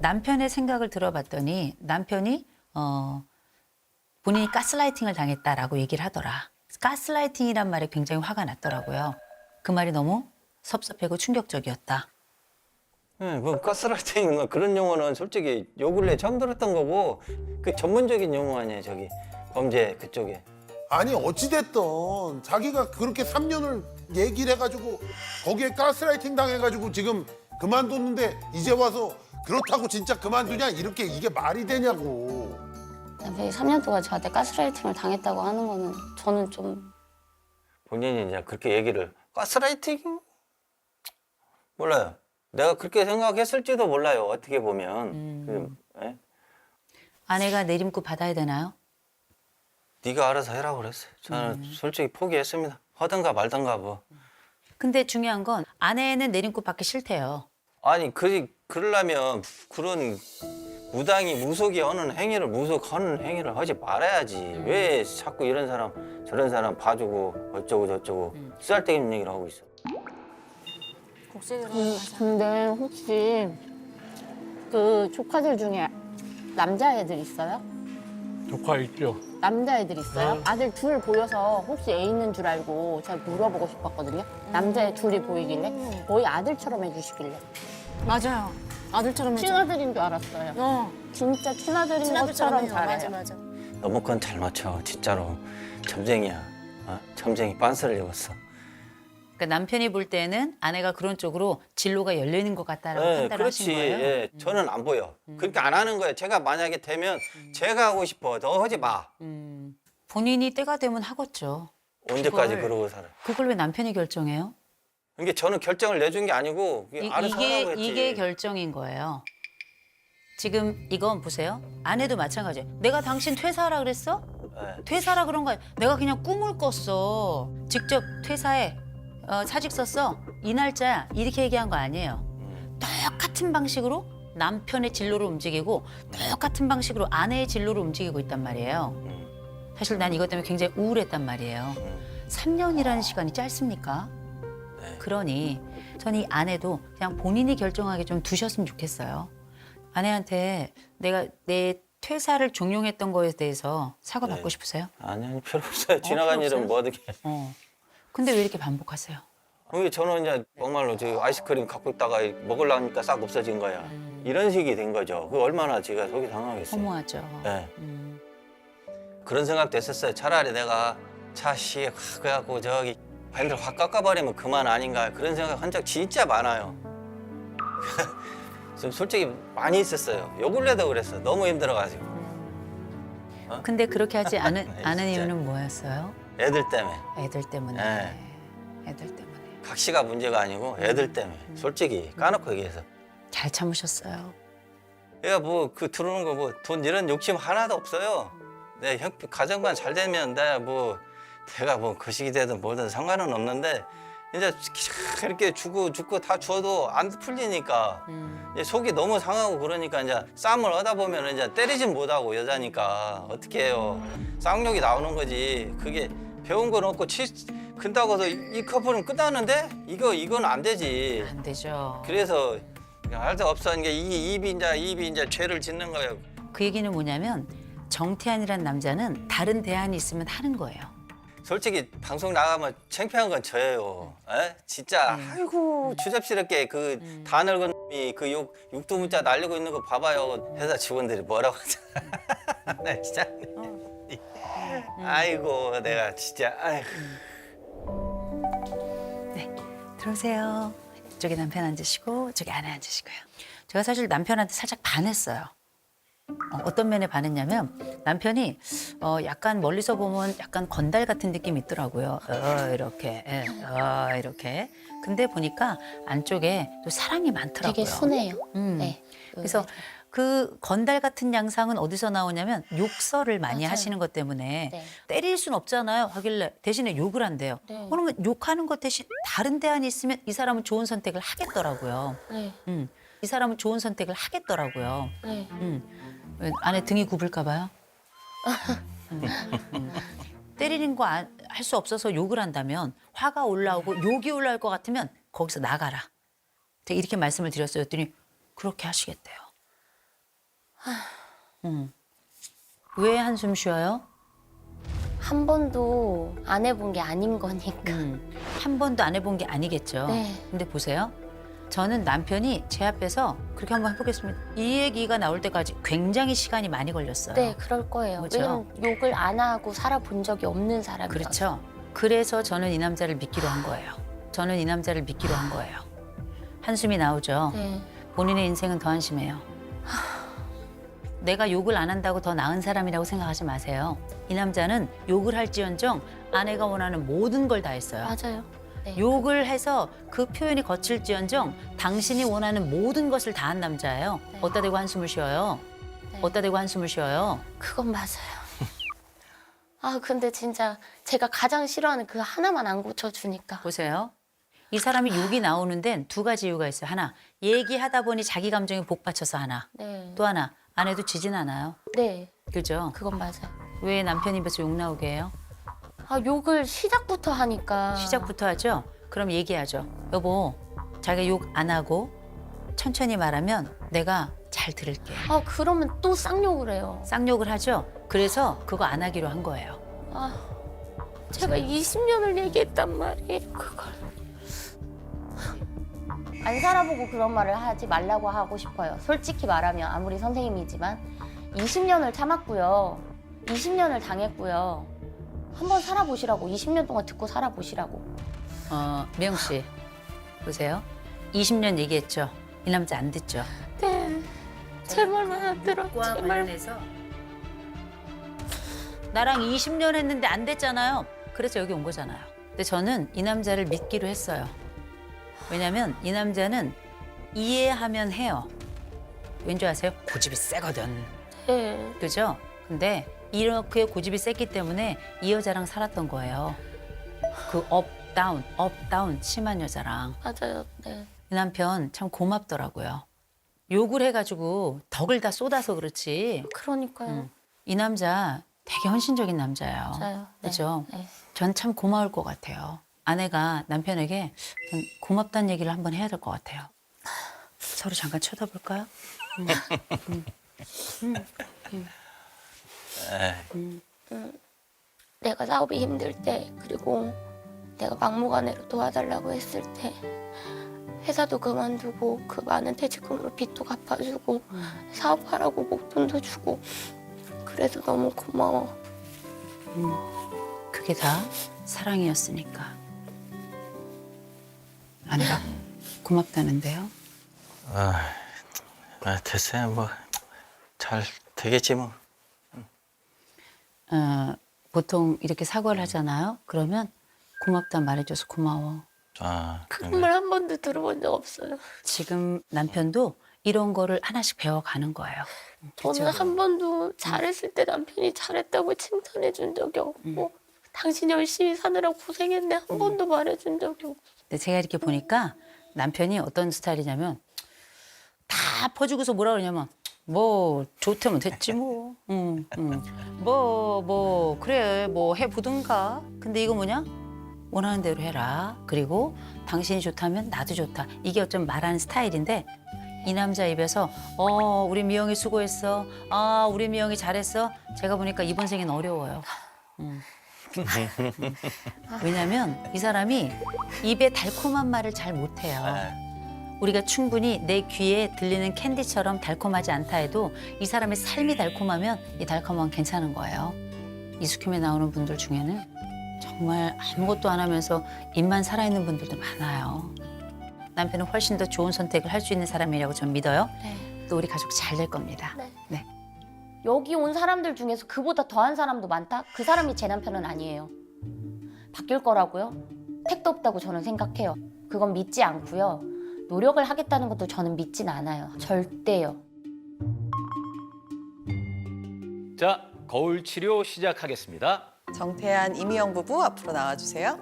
남편의 생각을 들어봤더니 남편이 본인이 가스라이팅을 당했다라고 얘기를 하더라. 가스라이팅이란 말에 굉장히 화가 났더라고요. 그 말이 너무 섭섭하고 충격적이었다. 네, 뭐 가스라이팅 그런 용어는 솔직히 요 근래 처음 들었던 거고 그 전문적인 용어 아니에요 저기 범죄 그쪽에. 아니 어찌됐든 자기가 그렇게 3년을 얘기를 해가지고 거기에 가스라이팅 당해가지고 지금 그만뒀는데 이제 와서 그렇다고 진짜 그만두냐 이렇게 이게 말이 되냐고. 남편이 3년 동안 저한테 가스라이팅을 당했다고 하는 거는 저는 좀 본인이 이제 그렇게 얘기를 가스라이팅? 몰라요. 내가 그렇게 생각했을지도 몰라요. 어떻게 보면. 예? 아내가 내림굿 받아야 되나요? 네가 알아서 해라고 그랬어요. 저는 솔직히 포기했습니다. 하든가 말든가 뭐. 근데 중요한 건 아내는 내림굿 받기 싫대요. 아니 그러려면 그런 무당이 무속이 하는 행위를 무속하는 행위를 하지 말아야지. 왜 자꾸 이런 사람 저런 사람 봐주고 어쩌고 저쩌고 쓰잘데기 얘기를 하고 있어. 근데 혹시 그 조카들 중에 남자애들 있어요? 조카 있죠. 남자애들 있어요? 아들 둘 보여서 혹시 애 있는 줄 알고 제가 물어보고 싶었거든요. 남자애 둘이 보이길래 거의 아들처럼 해주시길래 맞아요. 아들처럼 해줘. 친아들인 줄 알았어요. 진짜 친아들인 친아들처럼 것처럼 해요. 잘해요. 맞아. 너무 그건 잘 맞춰 진짜로. 점쟁이야. 점쟁이 빤스를 입었어. 그러니까 남편이 볼 때는 아내가 그런 쪽으로 진로가 열려 있는 것 같다라고 네, 판단을 하신 그렇지. 거예요. 예, 저는 안 보여. 그러니까 안 하는 거예요. 제가 만약에 되면 제가 하고 싶어. 너 하지 마. 본인이 때가 되면 하겠죠. 언제까지 그걸- 그러고 살아. 그걸 왜 남편이 결정해요? 이게 저는 결정을 내준 게 아니고 알아서 하라고 했지. 이게 결정인 거예요. 지금 이건 보세요. 아내도 마찬가지예요. 내가 당신 퇴사하라 그랬어? 네. 퇴사라 그런 거야. 내가 그냥 꿈을 꿨어. 직접 퇴사해. 사직 썼어. 이 날짜야. 이렇게 얘기한 거 아니에요. 똑같은 방식으로 남편의 진로를 움직이고 똑같은 방식으로 아내의 진로를 움직이고 있단 말이에요. 사실 난 이것 때문에 굉장히 우울했단 말이에요. 3년이라는 시간이 짧습니까? 네. 그러니 저는 이 아내도 그냥 본인이 결정하게 좀 두셨으면 좋겠어요. 아내한테 내가 내 퇴사를 종용했던 거에 대해서 사과받고 네. 싶으세요? 아니 필요 없어요. 지나간 필요 일은 없어요? 뭐 어떻게. 근데 왜 이렇게 반복하세요? 이게 저는 이제 정말로 저 아이스크림 갖고 있다가 먹으려니까 싹 없어진 거야. 이런 식이 된 거죠. 그 얼마나 제가 속이 상하겠어요. 허무하죠. 네. 그런 생각도 했었어요. 차라리 내가 차씨 그래갖고 저기 발을 확 깎아버리면 그만 아닌가 그런 생각 한 적 진짜 많아요. 좀 솔직히 많이 있었어요. 요 근래도 그랬어. 너무 힘들어가지고. 근데 그렇게 하지 않은 진짜. 이유는 뭐였어요? 애들 때문에. 애들 때문에. 네. 애들 때문에. 각시가 문제가 아니고 애들 때문에. 솔직히 까놓고 얘기해서. 잘 참으셨어요. 얘가 뭐 그 들어오는 거 뭐 돈 이런 욕심 하나도 없어요. 내 가정만 잘 되면 내가 뭐 거식이 되든 뭐든 상관은 없는데 이제 이렇게 주고 다 주어도 안 풀리니까 이제 속이 너무 상하고 그러니까 이제 싸움을 하다 보면 이제 때리진 못하고 여자니까 어떻게 해요. 쌍욕이 나오는 거지. 그게 배운 건 없고 근다고 해서 이 커플은 끝나는데 이건 안 되지. 안 되죠. 그래서 할 수 없어. 이게 입이 이제 죄를 짓는 거예요. 그 얘기는 뭐냐면 정태환이라는 남자는 다른 대안이 있으면 하는 거예요. 솔직히 방송 나가면 창피한 건 저예요. 에? 진짜 아이고 추잡스럽게 그 다 늙은 놈이 그 육두 문자 날리고 있는 거 봐봐요. 회사 직원들이 뭐라고 하잖아. 나 진짜. 아이고 내가 진짜. 아이고. 네, 들어오세요. 이쪽에 남편 앉으시고 이쪽에 아내 앉으시고요. 제가 사실 남편한테 살짝 반했어요. 어떤 면에 반했냐면 남편이 약간 멀리서 보면 약간 건달 같은 느낌이 있더라고요. 이렇게, 이렇게. 근데 보니까 안쪽에 또 사랑이 많더라고요. 되게 순해요. 네. 그래서 그 건달 같은 양상은 어디서 나오냐면 욕설을 많이 맞아요. 하시는 것 때문에 네. 때릴 순 없잖아요. 하길래 대신에 욕을 한대요. 네. 그러면 욕하는 것 대신 다른 대안이 있으면 이 사람은 좋은 선택을 하겠더라고요. 네. 이 사람은 좋은 선택을 하겠더라고요. 네. 왜 안에 등이 굽을까 봐요. 때리는 거 할 수 없어서 욕을 한다면 화가 올라오고 욕이 올라올 것 같으면 거기서 나가라. 제가 이렇게 말씀을 드렸어요. 했더니 그렇게 하시겠대요. 왜 한숨 쉬어요? 한 번도 안 해본 게 아닌 거니까. 한 번도 안 해본 게 아니겠죠. 네. 근데 보세요. 저는 남편이 제 앞에서 그렇게 한번 해보겠습니다. 이 얘기가 나올 때까지 굉장히 시간이 많이 걸렸어요. 네, 그럴 거예요. 그렇죠? 왜냐면 욕을 안 하고 살아본 적이 없는 사람이라서. 그렇죠. 그래서 저는 이 남자를 믿기로 한 거예요. 저는 이 남자를 믿기로 한 거예요. 한숨이 나오죠. 네. 본인의 인생은 더 한심해요. 내가 욕을 안 한다고 더 나은 사람이라고 생각하지 마세요. 이 남자는 욕을 할지언정 아내가 원하는 모든 걸 다 했어요. 맞아요. 네. 욕을 해서 그 표현이 거칠지언정 당신이 원하는 모든 것을 다 한 남자예요. 네. 어디다 대고 한숨을 쉬어요? 네. 어디다 대고 한숨을 쉬어요? 그건 맞아요. 아, 근데 진짜 제가 가장 싫어하는 그 하나만 안 고쳐주니까. 보세요. 이 사람이 욕이 나오는 데는 두 가지 이유가 있어요. 하나, 얘기하다 보니 자기 감정이 복받쳐서 하나. 네. 또 하나, 아내도 지진 않아요. 네, 그죠? 그건 맞아요. 왜 남편 입에서 욕 나오게 해요? 아, 욕을 시작부터 하니까. 시작부터 하죠? 그럼 얘기하죠. 여보, 자기가 욕 안 하고 천천히 말하면 내가 잘 들을게. 아, 그러면 또 쌍욕을 해요. 쌍욕을 하죠? 그래서 그거 안 하기로 한 거예요. 아, 제가 20년을 얘기했단 말이에요, 그걸. 안 살아보고 그런 말을 하지 말라고 하고 싶어요. 솔직히 말하면 아무리 선생님이지만 20년을 참았고요. 20년을 당했고요. 한번 살아보시라고. 20년 동안 듣고 살아보시라고. 미영 씨, 보세요. 20년 얘기했죠? 이 남자 안 듣죠? 네. 제 말만 안 들어. 욕과 제 말. 관련해서 나랑 20년 했는데 안 됐잖아요. 그래서 여기 온 거잖아요. 근데 저는 이 남자를 믿기로 했어요. 왜냐면 이 남자는 이해하면 해요. 왠지 아세요? 고집이 세거든. 네. 그죠? 근데 이렇게 고집이 셌기 때문에 이 여자랑 살았던 거예요. 그 업 다운 심한 여자랑. 맞아요. 네. 이 남편 참 고맙더라고요. 욕을 해가지고 덕을 다 쏟아서 그렇지. 그러니까요. 이 남자 되게 헌신적인 남자예요. 맞아요. 네. 그죠? 네. 전 참 고마울 것 같아요. 아내가 남편에게 좀 고맙다는 얘기를 한번 해야 될 것 같아요. 서로 잠깐 쳐다볼까요? 내가 사업이 힘들 때, 그리고 내가 막무가내로 도와달라고 했을 때 회사도 그만두고 그 많은 퇴직금으로 빚도 갚아주고 사업하라고 목돈도 주고 그래서 너무 고마워. 그게 다 사랑이었으니까. 아내가 고맙다는데요. 됐어요. 뭐 잘 되겠지 뭐. 보통 이렇게 사과를 하잖아요. 그러면 고맙다 말해줘서 고마워. 그런 말 한 번도 들어본 적 없어요. 지금 남편도 이런 거를 하나씩 배워가는 거예요. 저는 한 번도 잘했을 때 남편이 잘했다고 칭찬해 준 적이 없고 당신 열심히 사느라 고생했네 한 번도 말해준 적이 없고. 근데 제가 이렇게 보니까 남편이 어떤 스타일이냐면 다 퍼주고서 뭐라 그러냐면 뭐 좋다면 됐지 뭐. 뭐 그래 뭐 해보든가. 근데 이거 뭐냐? 원하는 대로 해라. 그리고 당신이 좋다면 나도 좋다. 이게 어쩜 말하는 스타일인데 이 남자 입에서 우리 미영이 수고했어. 우리 미영이 잘했어. 제가 보니까 이번 생엔 어려워요. 왜냐면 이 사람이 입에 달콤한 말을 잘 못해요. 우리가 충분히 내 귀에 들리는 캔디처럼 달콤하지 않다 해도 이 사람의 삶이 달콤하면 이 달콤함은 괜찮은 거예요. 이수킴에 나오는 분들 중에는 정말 아무것도 안 하면서 입만 살아있는 분들도 많아요. 남편은 훨씬 더 좋은 선택을 할 수 있는 사람이라고 전 믿어요. 네. 또 우리 가족 잘 될 겁니다. 네. 네. 여기 온 사람들 중에서 그보다 더한 사람도 많다? 그 사람이 제 남편은 아니에요. 바뀔 거라고요? 택도 없다고 저는 생각해요. 그건 믿지 않고요. 노력을 하겠다는 것도 저는 믿진 않아요. 절대요. 자, 거울 치료 시작하겠습니다. 정태한, 이미영 부부 앞으로 나와주세요.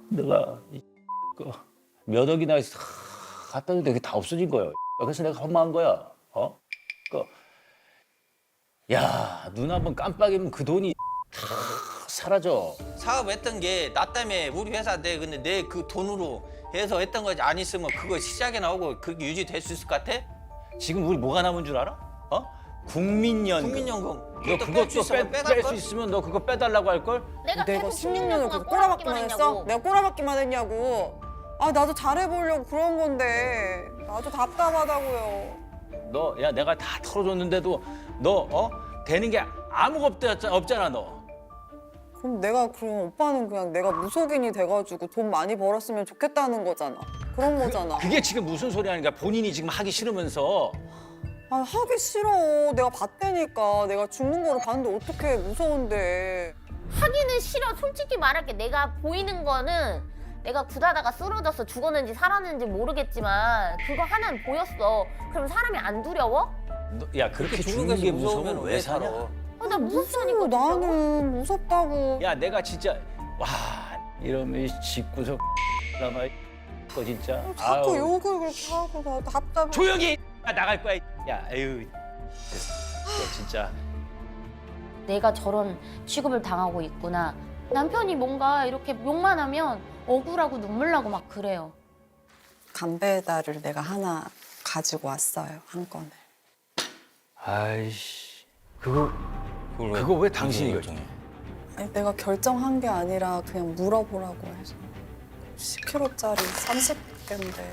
내가 몇 억이나 갖다 줬는데 그게 다 없어진 거예요. 그래서 내가 허무한 거야. 야, 눈 한번 깜빡이면 그 돈이 다 사라져. 사업했던 게 나 때문에 우리 회사 근데 내 그 돈으로 해서 했던 거지 안 있으면 그거 시작에 나오고 그게 유지될 수 있을 것 같아? 지금 우리 뭐가 남은 줄 알아? 어? 국민연금. 국민연금 너 그것도 뺄 수 있으면 너 그거 빼달라고 할 걸? 내가 16년을 그렇게 꼬라박기만 했어? 내가 꼬라박기만 했냐고. 아 나도 잘해보려고 그런 건데 나도 답답하다고요. 너 야 내가 다 털어줬는데도 너 되는 게 아무것도 없잖아 너. 그럼 그럼 오빠는 그냥 내가 무속인이 돼가지고 돈 많이 벌었으면 좋겠다는 거잖아. 그런 거잖아. 그게 지금 무슨 소리 하는 거야? 본인이 지금 하기 싫으면서. 아 하기 싫어. 내가 봤다니까. 내가 죽는 거를 봤는데 어떡해. 무서운데. 하기는 싫어. 솔직히 말할게. 내가 보이는 거는 내가 굴하다가 쓰러져서 죽었는지 살았는지 모르겠지만 그거 하나는 보였어. 그럼 사람이 안 두려워? 야 그렇게 죽는 죽는 게 무서우면 무서우면 왜 사냐? 나 무섭다니까. 무서워. 나는 무섭다고. 야 내가 진짜 와 이러면 집구석 남아 거 진짜. 자꾸 아우. 욕을 그렇게 하고 나 답답해. 조용히 나갈 거야. 야 에휴 진짜. 내가 저런 취급을 당하고 있구나. 남편이 뭔가 이렇게 욕만 하면 억울하고 눈물 나고 막 그래요. 감배달을 내가 하나 가지고 왔어요. 한 건을. 아이씨 그거 왜 당신이 결정해? 아니, 내가 결정한 게 아니라 그냥 물어보라고 해서 10kg짜리 30개인데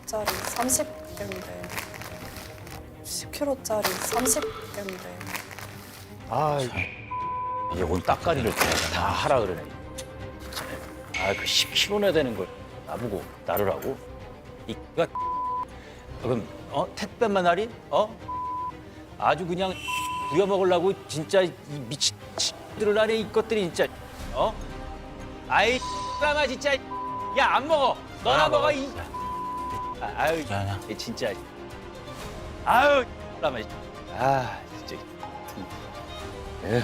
30개인데 10kg짜리 30개인데 아 이제 오늘 딱가리를 다 하라 그러네. 아그 10kg나 되는 걸 나보고 나를 하고 이가 그럼 택배만 할인? 아주 그냥 부려먹으려고 진짜 이 미친 들을 안에 이것들이 진짜 아이 라마 진짜 야 안 먹어 너나 먹어 이 아유 이 진짜 아유 라마 아 진짜 에휴.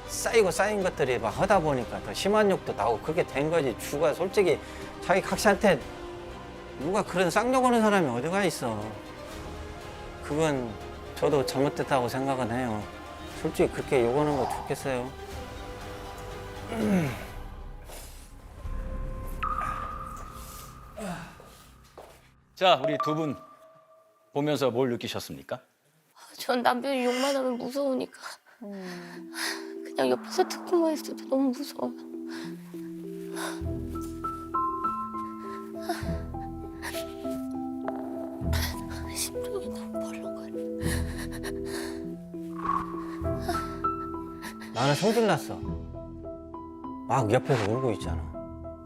쌓인 것들이 막 하다 보니까 더 심한 욕도 나오고 그렇게 된 거지. 주가 솔직히 자기 각시한테 누가 그런 쌍욕하는 사람이 어디가 있어. 그건 저도 잘못됐다고 생각은 해요. 솔직히 그렇게 욕하는 거 좋겠어요. 자 우리 두 분 보면서 뭘 느끼셨습니까? 전 남편이 욕만 하면 무서우니까 그냥 옆에서 듣고만 있어도 너무 무서워요. 심장이 너무 벌렁거려. 나는 성질 났어. 막 옆에서 울고 있잖아.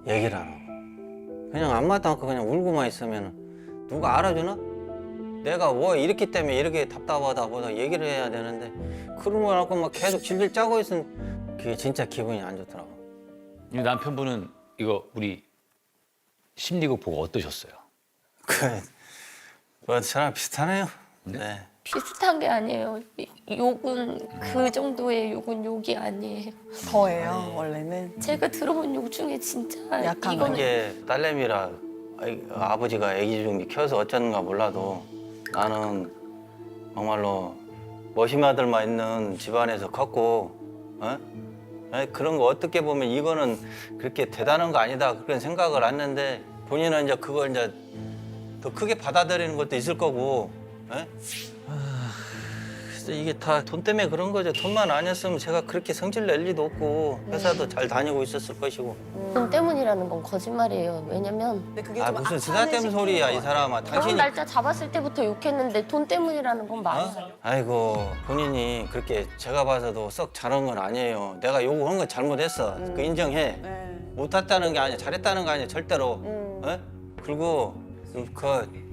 얘기를 안 하고. 그냥 안마도 않고 그냥 울고만 있으면 누가 알아주나? 내가 이렇기 때문에 이렇게 답답하다 보다 얘기를 해야 되는데 그런 걸 갖고 막 계속 질질 짜고 있으면 그게 진짜 기분이 안 좋더라고. 이 남편분은 이거 우리 심리극 보고 어떠셨어요? 저랑 비슷하네요. 네. 비슷한 게 아니에요. 욕은 그 정도의 욕은 욕이 아니에요. 더해요 원래는. 제가 들어본 욕 중에 진짜 약한 이거는 이게 딸내미라 아버지가 애기 좀 키워서 어쩌는가 몰라도 나는 정말로 머신 아들만 있는 집안에서 컸고 그런 거 어떻게 보면 이거는 그렇게 대단한 거 아니다 그런 생각을 했는데 본인은 이제 그걸 이제 더 크게 받아들이는 것도 있을 거고 그래서 이게 다 돈 때문에 그런 거죠. 돈만 아니었으면 제가 그렇게 성질 낼 리도 없고 회사도 잘 다니고 있었을 것이고. 돈 때문이라는 건 거짓말이에요. 왜냐면 근데 그게 좀 무슨 쓰다 때문 소리야 이 사람아. 결혼 당신이 날짜 잡았을 때부터 욕했는데 돈 때문이라는 건 말이 안 돼요. 아이고 본인이 그렇게 제가 봐서도 썩 잘한 건 아니에요. 내가 요구한 건 잘못했어. 그 인정해. 네. 못했다는 게 아니야. 잘했다는 거 아니야. 절대로. 그리고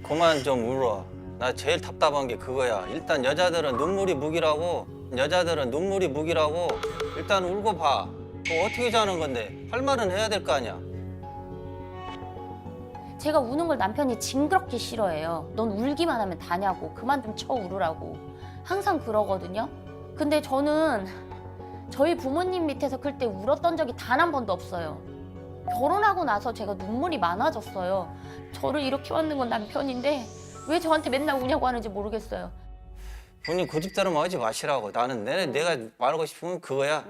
그만 좀 울어. 나 제일 답답한 게 그거야. 일단 여자들은 눈물이 무기라고. 일단 울고 봐. 그거 어떻게 자는 건데? 할 말은 해야 될 거 아니야. 제가 우는 걸 남편이 징그럽게 싫어해요. 넌 울기만 하면 다냐고. 그만 좀 쳐 울으라고. 항상 그러거든요. 근데 저는 저희 부모님 밑에서 클 때 울었던 적이 단 한 번도 없어요. 결혼하고 나서 제가 눈물이 많아졌어요. 저를 이렇게 만든 건 남편인데 왜 저한테 맨날 우냐고 하는지 모르겠어요. 본인 고집대로만 하지 마시라고. 나는 내가 말하고 싶으면 그거야.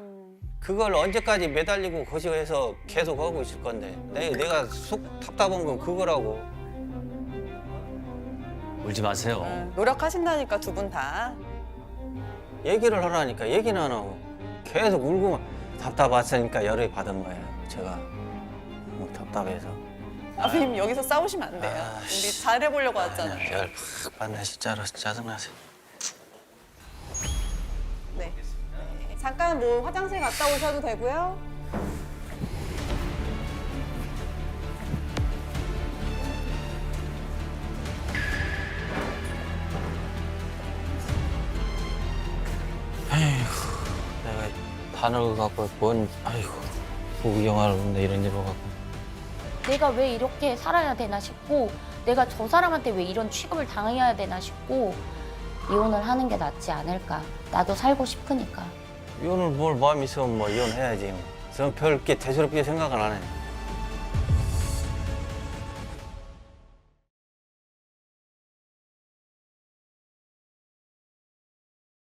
그걸 언제까지 매달리고 거시해서 계속 하고 있을 건데 내가 속 답답한 건 그거라고. 울지 마세요. 노력하신다니까 두 분 다. 얘기를 하라니까 얘기는 안 하고 계속 울고만. 답답했으니까 열을 받은 거예요. 제가 너무 답답해서. 아버님 여기서 싸우시면 안 돼요. 아, 우리 잘해보려고 왔잖아요. 열팍 받네 진짜로. 짜증나서. 네. 잠깐 뭐 화장실 갔다 오셔도 되고요. 내가 바늘 갖고 뭔 아이고 구경하러 온다 이런 일로 갖고. 내가 왜 이렇게 살아야 되나 싶고 내가 저 사람한테 왜 이런 취급을 당해야 되나 싶고 이혼을 하는 게 낫지 않을까. 나도 살고 싶으니까. 이혼을 뭘 마음 있으면 뭐 이혼해야지. 저는 별게 대수롭게 생각은 안 해.